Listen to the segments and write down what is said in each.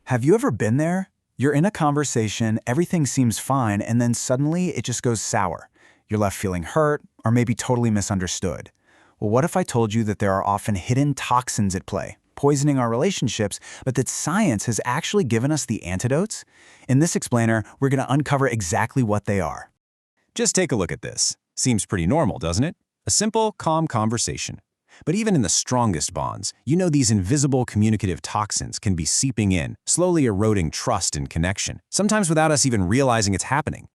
Have you ever been there? You're in a conversation, everything seems fine, and then suddenly it just goes sour. You're left feeling hurt, or maybe totally misunderstood. Well, what if I told you that there are often hidden toxins at play, poisoning our relationships, but that science has actually given us the antidotes? In this explainer, we're going to uncover exactly what they are. Just take a look at this. Seems pretty normal, doesn't it? A simple, calm conversation. But even in the strongest bonds, you know these invisible communicative toxins can be seeping in, slowly eroding trust and connection, sometimes without us even realizing it's happening.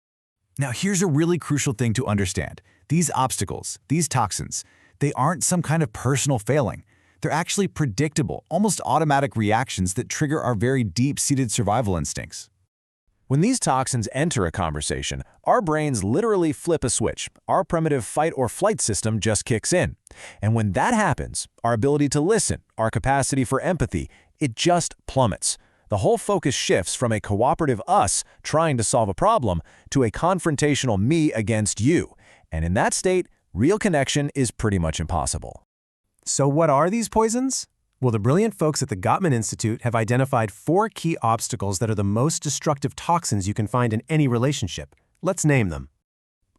Now here's a really crucial thing to understand. These obstacles, these toxins, they aren't some kind of personal failing. They're actually predictable, almost automatic reactions that trigger our very deep-seated survival instincts. When these toxins enter a conversation, our brains literally flip a switch. Our primitive fight or flight system just kicks in. And when that happens, our ability to listen, our capacity for empathy, it just plummets. The whole focus shifts from a cooperative us trying to solve a problem to a confrontational me against you. And in that state, real connection is pretty much impossible. So what are these poisons? Well, the brilliant folks at the Gottman Institute have identified 4 key obstacles that are the most destructive toxins you can find in any relationship. Let's name them.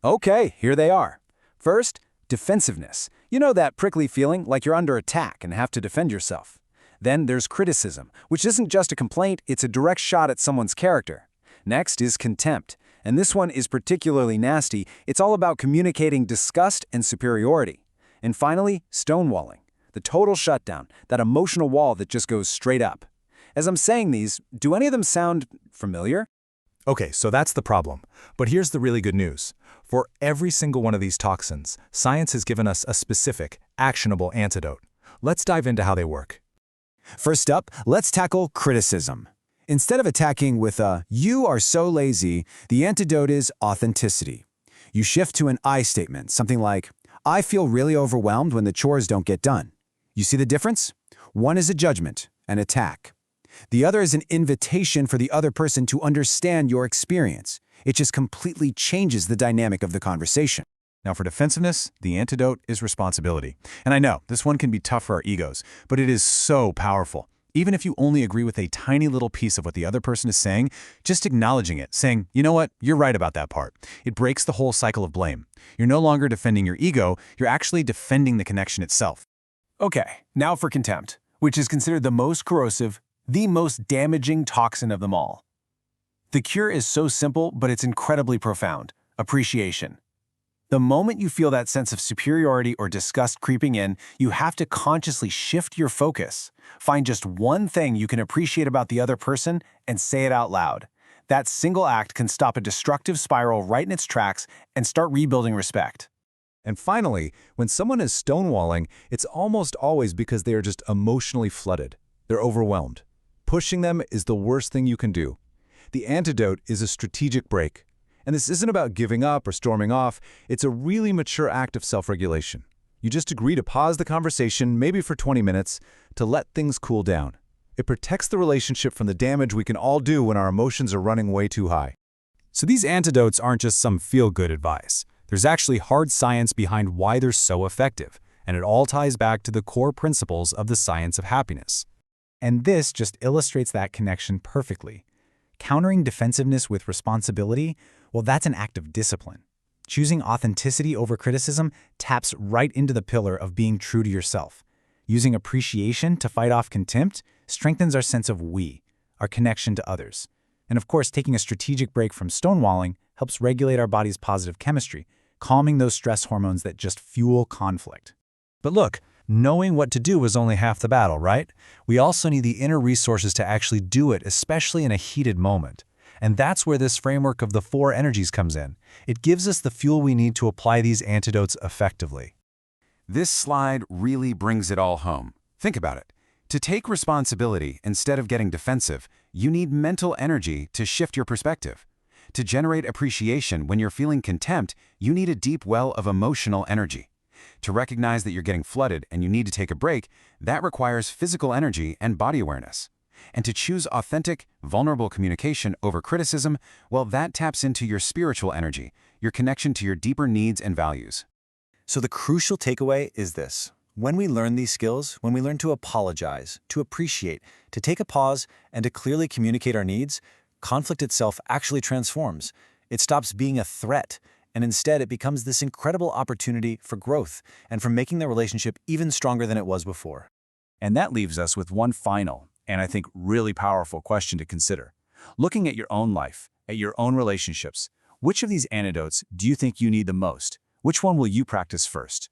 Okay, here they are. First, defensiveness. You know that prickly feeling like you're under attack and have to defend yourself. Then there's criticism, which isn't just a complaint, it's a direct shot at someone's character. Next is contempt, and this one is particularly nasty. It's all about communicating disgust and superiority. And finally, stonewalling. The total shutdown, that emotional wall that just goes straight up. As I'm saying these, do any of them sound familiar? Okay, so that's the problem. But here's the really good news. For every single one of these toxins, science has given us a specific, actionable antidote. Let's dive into how they work. First up, let's tackle criticism. Instead of attacking with a, "you are so lazy," the antidote is authenticity. You shift to an I statement, something like, "I feel really overwhelmed when the chores don't get done." You see the difference? One is a judgment, an attack. The other is an invitation for the other person to understand your experience. It just completely changes the dynamic of the conversation. Now for defensiveness, the antidote is responsibility. And I know, this one can be tough for our egos, but it is so powerful. Even if you only agree with a tiny little piece of what the other person is saying, just acknowledging it, saying, "You know what, you're right about that part." It breaks the whole cycle of blame. You're no longer defending your ego, you're actually defending the connection itself. Okay, now for contempt, which is considered the most corrosive, the most damaging toxin of them all. The cure is so simple, but it's incredibly profound. Appreciation. The moment you feel that sense of superiority or disgust creeping in, you have to consciously shift your focus. Find just one thing you can appreciate about the other person and say it out loud. That single act can stop a destructive spiral right in its tracks and start rebuilding respect. And finally, when someone is stonewalling, it's almost always because they are just emotionally flooded. They're overwhelmed. Pushing them is the worst thing you can do. The antidote is a strategic break. And this isn't about giving up or storming off. It's a really mature act of self-regulation. You just agree to pause the conversation, maybe for 20 minutes, to let things cool down. It protects the relationship from the damage we can all do when our emotions are running way too high. So these antidotes aren't just some feel-good advice. There's actually hard science behind why they're so effective, and it all ties back to the core principles of the science of happiness. And this just illustrates that connection perfectly. Countering defensiveness with responsibility, well, that's an act of discipline. Choosing authenticity over criticism taps right into the pillar of being true to yourself. Using appreciation to fight off contempt strengthens our sense of we, our connection to others. And of course, taking a strategic break from stonewalling helps regulate our body's positive chemistry, calming those stress hormones that just fuel conflict. But look, knowing what to do is only half the battle, right? We also need the inner resources to actually do it, especially in a heated moment. And that's where this framework of the 4 energies comes in. It gives us the fuel we need to apply these antidotes effectively. This slide really brings it all home. Think about it. To take responsibility instead of getting defensive, you need mental energy to shift your perspective. To generate appreciation when you're feeling contempt, you need a deep well of emotional energy. To recognize that you're getting flooded and you need to take a break, that requires physical energy and body awareness. And to choose authentic, vulnerable communication over criticism, well, that taps into your spiritual energy, your connection to your deeper needs and values. So the crucial takeaway is this. When we learn these skills, when we learn to apologize, to appreciate, to take a pause, and to clearly communicate our needs, conflict itself actually transforms. It stops being a threat, and instead it becomes this incredible opportunity for growth and for making the relationship even stronger than it was before. And that leaves us with one final, and I think really powerful question to consider. Looking at your own life, at your own relationships, which of these antidotes do you think you need the most? Which one will you practice first?